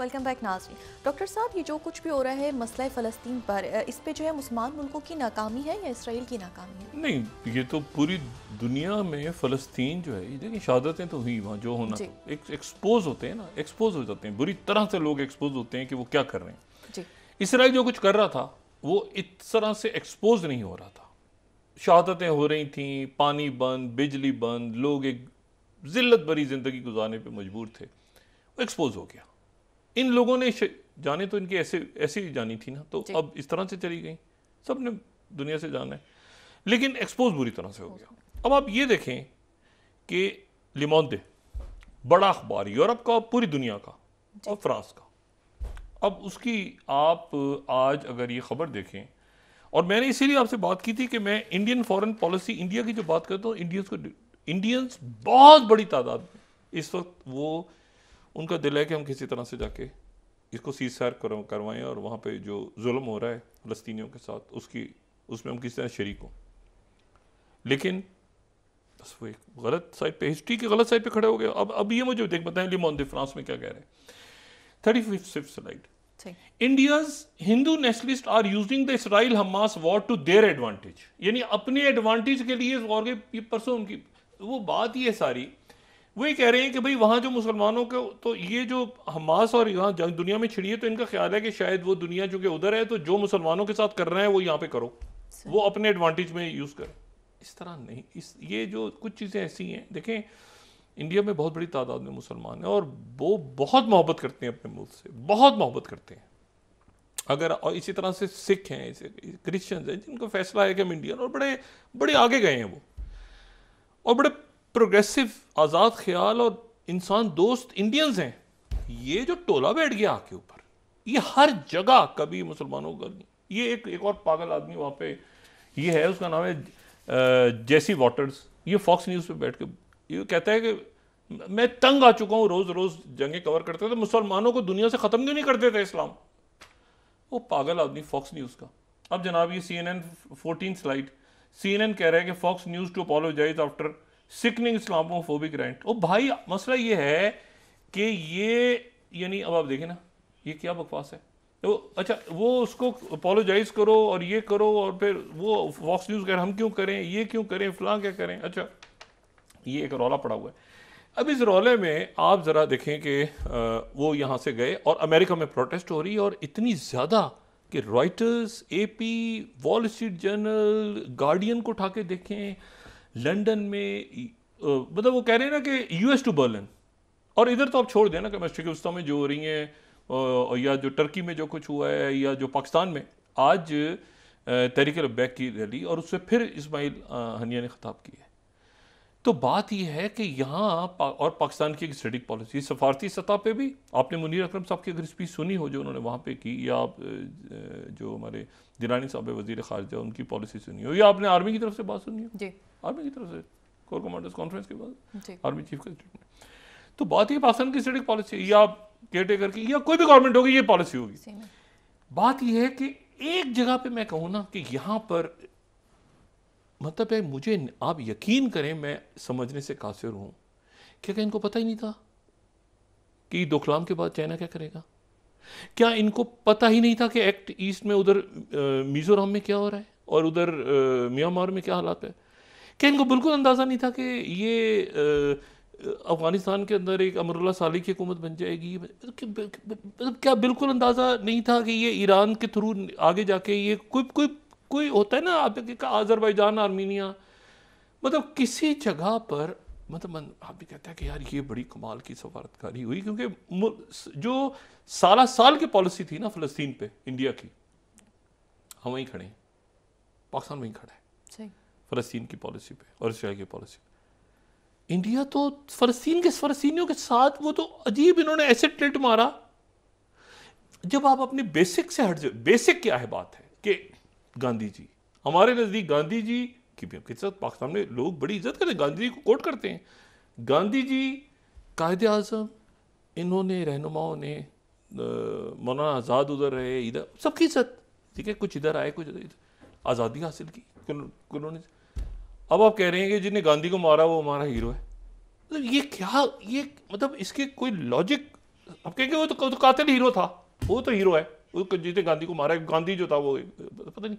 वेलकम बैक नाज़रीन। डॉक्टर साहब, ये जो कुछ भी हो रहा है मसला फ़लस्तीन पर, इस पे जो है मुसलमान मुल्कों की नाकामी है या इसराइल की नाकामी है? नहीं, ये तो पूरी दुनिया में फ़लस्तीन जो है, देखिए शहादतें तो हुई वहाँ, जो होना एक्सपोज होते हैं ना, एक्सपोज हो जाते हैं, बुरी तरह से लोग एक्सपोज होते हैं कि वो क्या कर रहे हैं। इसराइल जो कुछ कर रहा था वो इस तरह से एक्सपोज नहीं हो रहा था। शहादतें हो रही थी, पानी बंद, बिजली बंद, लोग एक जिल्लत भरी ज़िंदगी गुजारने पर मजबूर थे, वो एक्सपोज हो गया। इन लोगों ने जाने तो इनकी ऐसे ही जानी थी ना, तो अब इस तरह से चली गई, सब ने दुनिया से जाना है, लेकिन एक्सपोज बुरी तरह से हो गया। अब आप ये देखें कि ले मोंडे बड़ा अखबार यूरोप का, पूरी दुनिया का और फ्रांस का, अब उसकी आप आज अगर ये खबर देखें, और मैंने इसीलिए आपसे बात की थी कि मैं इंडियन फॉरेन पॉलिसी, इंडिया की जो बात करता हूँ, इंडियंस बहुत बड़ी तादाद में इस वक्त वो उनका दिल है कि हम किसी तरह से जाके इसको सीज फायर करवाएं और वहाँ पे जो जुल्म हो रहा है फ़लस्तीनियों के साथ उसमें हम किसी तरह शरीक हों। लेकिन बस वो एक गलत साइड पे, हिस्ट्री की गलत साइड पे खड़े हो गए। अब ये मुझे बताएं ले मोंडे फ्रांस में क्या कह रहे हैं। 35th slide, India's Hindu nationalist are using the Israel Hamas war to their advantage, यानी अपने एडवांटेज के लिए वॉर के परसों उनकी वो बात ही है सारी, वही कह रहे हैं कि भाई वहाँ जो मुसलमानों को, तो ये जो हमास और यहाँ दुनिया में छिड़ी है, तो इनका ख्याल है कि शायद वो दुनिया चूंकि उधर है, तो जो मुसलमानों के साथ कर रहे हैं वो यहाँ पे करो, वो अपने एडवांटेज में यूज़ करें। इस तरह नहीं, ये जो कुछ चीज़ें ऐसी हैं, देखें इंडिया में बहुत बड़ी तादाद में मुसलमान हैं और वो बहुत मोहब्बत करते हैं अपने मुल्क से, बहुत मोहब्बत करते हैं। अगर और इसी तरह से सिख हैं, क्रिश्चियंस हैं, जिनका फैसला है कि हम इंडियन, और बड़े बड़े आगे गए हैं वो, और बड़े प्रोग्रेसिव, आज़ाद ख्याल और इंसान दोस्त इंडियंस हैं। ये जो टोला बैठ गया आके ऊपर, ये हर जगह कभी मुसलमानों का नहीं। ये एक और पागल आदमी वहाँ पे ये है, उसका नाम है जेसी वाटर्स, ये फॉक्स न्यूज़ पे बैठ के ये कहता है कि मैं तंग आ चुका हूँ, रोज़ रोज़ जंगें कवर करते थे, मुसलमानों को दुनिया से ख़त्म क्यों नहीं कर देते इस्लाम। वो पागल आदमी फॉक्स न्यूज़ का। अब जनाब ये CNN 14 स्लाइड, CNN कह रहा है कि Fox News to apologise after sickening Islamophobic rant. ओ भाई मसला ये है कि ये यानी अब आप देखें ना ये क्या बकवास है। तो अच्छा वो उसको अपोलोजाइज करो और ये करो और फिर वो फॉक्स न्यूज़ कह रहे हम क्यों करें, ये क्यों करें, फलां क्या करें। अच्छा ये एक रौला पड़ा हुआ है। अब इस रौले में आप ज़रा देखें कि वो यहाँ से गए और अमेरिका में प्रोटेस्ट हो रही है और इतनी ज़्यादा कि Reuters, AP, wall Street journal, guardian को उठा के देखें, लंदन में मतलब वो कह रहे हैं ना कि US टू बर्लिन। और इधर तो आप छोड़ देना कि मशरिक़-ए-वस्ता में जो हो रही हैं या जो टर्की में जो कुछ हुआ है या जो पाकिस्तान में आज तहरीक-ए-लब्बैक की रैली और उससे फिर इस्माइल हनिया ने खिताब किया है। तो बात यह है कि यहाँ और पाकिस्तान की एक स्टैटिक पॉलिसी सफारती सतह पे भी, आपने मुनीर अकरम साहब की अगर स्पीच सुनी हो जो उन्होंने वहाँ पे की, या आप जो हमारे दिलानी साहब वज़ीर ख़ारिजा उनकी पॉलिसी सुनी हो, या आपने आर्मी की तरफ से बात सुनी हो जी, आर्मी की तरफ से कोर कमांडर्स कॉन्फ्रेंस के बाद आर्मी चीफ का स्टेटमेंट। तो बात ये पाकिस्तान की स्टैटिक पॉलिसी या केयर टेकर की या कोई भी गवर्नमेंट होगी ये पॉलिसी होगी। बात यह है कि एक जगह पे मैं कहूँ ना कि यहाँ पर मतलब है, मुझे आप यकीन करें मैं समझने से कासिर हूँ क्या इनको पता ही नहीं था कि डोकलाम के बाद चाइना क्या करेगा। क्या इनको पता ही नहीं था कि एक्ट ईस्ट में उधर मिजोरम में क्या हो रहा है और उधर म्यांमार में क्या हालात है। क्या इनको बिल्कुल अंदाज़ा नहीं था कि ये अफगानिस्तान के अंदर एक अमरुल्लाह साली की हुकूमत बन जाएगी। मतलब क्या बिल्कुल अंदाज़ा नहीं था कि ये ईरान के थ्रू आगे जाके ये कोई होता है ना आपका आज़रबाईजान, आर्मीनिया, मतलब किसी जगह पर मतलब आप भी कहता है कि यार ये बड़ी कमाल की सफारतकारी हुई, क्योंकि जो साल की पॉलिसी थी ना फ़लस्तीन पे इंडिया की, हम वहीं खड़े हैं, पाकिस्तान वहीं खड़ा है फ़लस्तीन की पॉलिसी पे और इसराइल की पॉलिसी पे। इंडिया तो फ़लस्तीनियों के साथ वो तो अजीब इन्होंने ऐसे टिल्ट मारा। जब आप अपने बेसिक से हट जाए, बेसिक क्या है बात है कि गांधी जी, हमारे नज़दीक गांधी जी की पाकिस्तान में लोग बड़ी इज्जत करते हैं, गांधी जी को कोट करते हैं। गांधी जी कायदे आज़म, इन्होंने रहनुमाओं ने मौलाना आज़ाद उधर रहे, इधर सबकी इज्जत, ठीक है, कुछ इधर आए कुछ इधर, आज़ादी हासिल की उन्होंने। अब आप कह रहे हैं कि जिन्हें गांधी को मारा वो हमारा हीरो है। मतलब ये क्या, ये मतलब इसके कोई लॉजिक। आप कहेंगे वो तो कातिल हीरो था, वो तो हीरो है जिसने गांधी को मारा है, गांधी जो था वो पता नहीं।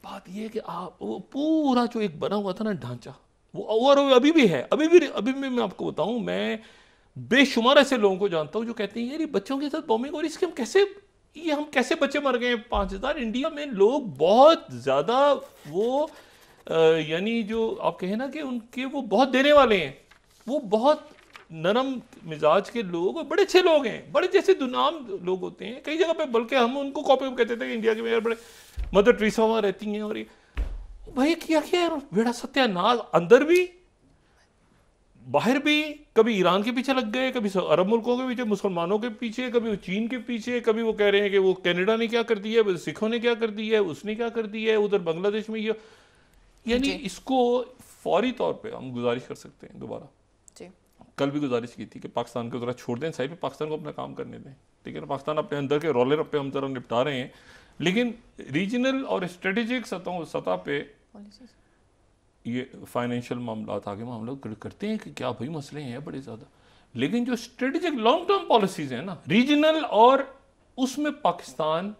बात ये है कि आप वो पूरा जो एक बना हुआ था ना ढांचा, वो और अभी भी है, अभी भी मैं आपको बताऊं, मैं बेशुमार ऐसे लोगों को जानता हूं जो कहते हैं यार ये बच्चों के साथ बॉम्बिंग और इसके हम कैसे बच्चे मर गए 5000। इंडिया में लोग बहुत ज़्यादा वो यानी जो आप कहें ना कि उनके वो बहुत देने वाले हैं, वो बहुत नरम मिजाज के लोग और बड़े अच्छे लोग हैं, बड़े जैसे दुनाम लोग होते हैं कई जगह पे, बल्कि हम उनको कॉपी कहते थे कि इंडिया के मेयर बड़े मदर टेरेसा वहाँ रहती हैं। और ये भाई क्या यार बेड़ा सत्यानाश, अंदर भी बाहर भी, कभी ईरान के पीछे लग गए, कभी अरब मुल्कों के पीछे, मुसलमानों के पीछे, कभी वो चीन के पीछे, कभी वो कह रहे हैं कि वो कनाडा ने क्या कर दिया है, सिखों ने क्या कर दिया है, उसने क्या कर दिया है, उधर बांग्लादेश में ये, यानी इसको फौरी तौर पे हम गुजारिश कर सकते हैं। दोबारा कल भी गुजारिश की थी कि पाकिस्तान को जरा छोड़ दें साइड पे, पाकिस्तान को अपना काम करने दें, ठीक है ना। पाकिस्तान अपने अंदर के रोले रप्पे हम जरा निपटा रहे हैं, लेकिन रीजनल और स्ट्रेटेजिक सतह पे ये फाइनेंशियल मामला आगे मामला करते हैं कि क्या भाई मसले हैं बड़े ज़्यादा, लेकिन जो स्ट्रेटेजिक लॉन्ग टर्म पॉलिसीज हैं ना रीजनल, और उसमें पाकिस्तान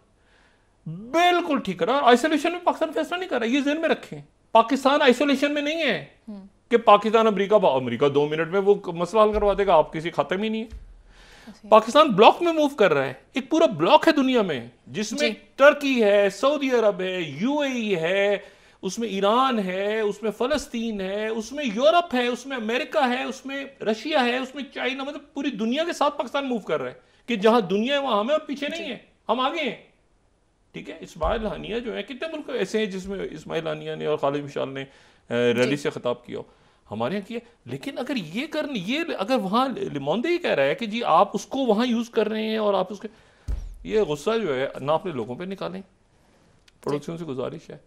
बिल्कुल ठीक कर रहा है। आइसोलेशन में पाकिस्तान फैसला नहीं कर रहा, ये ज़हन में रखें। पाकिस्तान आइसोलेशन में नहीं है कि पाकिस्तान अमेरिका 2 मिनट में वो मसला हल करवा देगा, आप किसी खाते में नहीं है। पाकिस्तान ब्लॉक में मूव कर रहा है, एक पूरा ब्लॉक है दुनिया में जिसमें टर्की है, सऊदी अरब है, UAE है, उसमें ईरान है, उसमें फलस्तीन है, उसमें यूरोप है, उसमें अमेरिका है, उसमें रशिया है, उसमें चाइना, मतलब पूरी दुनिया के साथ पाकिस्तान मूव कर रहा है कि जहां दुनिया है वहां हमें और पीछे नहीं है, हम आगे हैं, ठीक है। इस्माइल हानिया जो है, कितने मुल्क ऐसे हैं जिसमें इस्माइल हानिया ने और खालिद मिशाल ने रैली से खिताब किया, हमारे यहाँ किया। लेकिन अगर ये अगर वहाँ लिमोंदे ही कह रहा है कि जी आप उसको वहाँ यूज़ कर रहे हैं और आप उसके, ये गुस्सा जो है ना अपने लोगों पे निकालें। पड़ोसियों से गुजारिश है,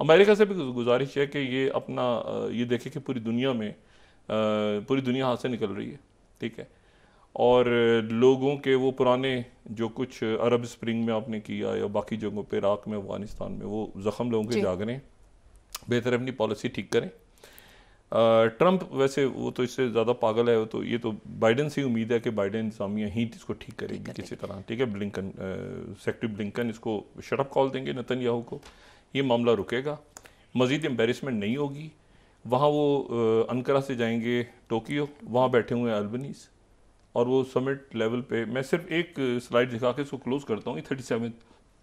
अमेरिका से भी गुजारिश है कि ये अपना ये देखे कि पूरी दुनिया में पूरी दुनिया हाथ से निकल रही है, ठीक है, और लोगों के वो पुराने जो कुछ अरब स्प्रिंग में आपने किया या बाकी जगहों पे, इराक में, अफगानिस्तान में, वो ज़ख्म लोगों के जाग रहे हैं, बेहतर अपनी पॉलिसी ठीक करें। ट्रंप वैसे वो तो इससे ज़्यादा पागल है, वो तो ये तो बाइडन से ही उम्मीद है कि बाइडन इंतजामिया ही इसको ठीक करेगी किसी तरह, ठीक है। ब्लिंकन सेक्रेटरी ब्लिंकन इसको शटअप कॉल देंगे नेतन्याहू को, ये मामला रुकेगा, मज़ीद एम्बेरसमेंट नहीं होगी। वहाँ वो अंकारा से जाएंगे टोक्यो, वहाँ बैठे हुए हैं अल्बनीज़, और वो समिट लेवल पे, मैं सिर्फ एक स्लाइड दिखा के इसको क्लोज करता हूँ। 37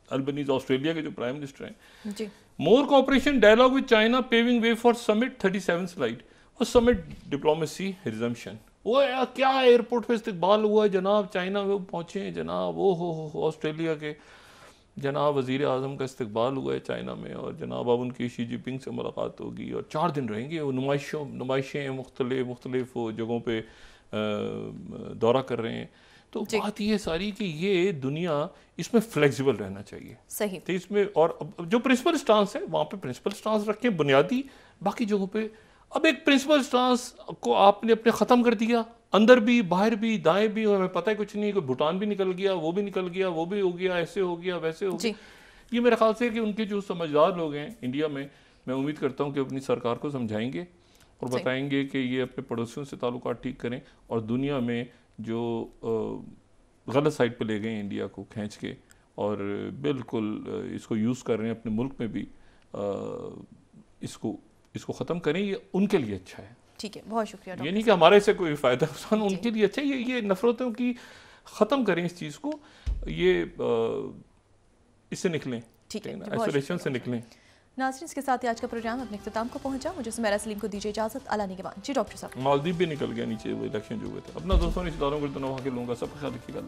अल्बनीज़ ऑस्ट्रेलिया के जो प्राइम मिनिस्टर हैं जी। More cooperation dialogue with China paving way for summit 37 slide, और समिट डिप्लोमेसी रिजम्पशन। वो क्या एयरपोर्ट पे इस्तकबाल हुआ है जनाब, चाइना में पहुँचे हैं जनाब, वो हो ऑस्ट्रेलिया के जनाब वज़ीर आज़म का इस्तकबाल हुआ है चाइना में, और जनाब अब उनकी शी जिनपिंग से मुलाकात होगी और 4 दिन रहेंगे। वो नुमाइशें मुख्तलिफ जगहों पे दौरा कर रहे हैं। तो बात ये सारी कि ये दुनिया इसमें फ्लेक्सिबल रहना चाहिए, सही, तो इसमें और जो प्रिंसिपल स्टांस है वहाँ पे प्रिंसिपल स्टांस रखें बुनियादी, बाकी जगहों पे अब एक प्रिंसिपल स्टांस को आपने अपने ख़त्म कर दिया, अंदर भी बाहर भी दाएं भी, और हमें पता है कुछ नहीं, कोई भूटान भी निकल गया, वो भी निकल गया, वो भी हो गया, ऐसे हो गया, वैसे हो गया। ये मेरे ख्याल से कि उनके जो समझदार लोग हैं इंडिया में, मैं उम्मीद करता हूँ कि अपनी सरकार को समझाएंगे और बताएंगे कि ये अपने पड़ोसियों से ताल्लुकात ठीक करें, और दुनिया में जो गलत साइड पे ले गए इंडिया को खींच के, और बिल्कुल इसको यूज़ कर रहे हैं अपने मुल्क में भी, इसको ख़त्म करें। ये उनके लिए अच्छा है, ठीक है, बहुत शुक्रिया। ये नहीं कि हमारे से कोई फ़ायदा नुकसान, उनके लिए अच्छा है। ये नफ़रतों की ख़त्म करें इस चीज़ को, ये इससे निकलें, ठीक है, आइसोलेशन से निकलें। नाज़रीन, इसके साथ ही आज का प्रोग्राम अपने इख्तिताम को पहुंचा। मुझे सुमेरा सलीम को दीजिए इजाज़त। अल्लाह के बाद जी डॉक्टर साहब। मालदीव भी निकल गया नीचे, वो इलेक्शन जो हुए थे। अपना दोस्तों रिश्तेदारों को, वहाँ के लोगों का सब ख्याल रखिएगा।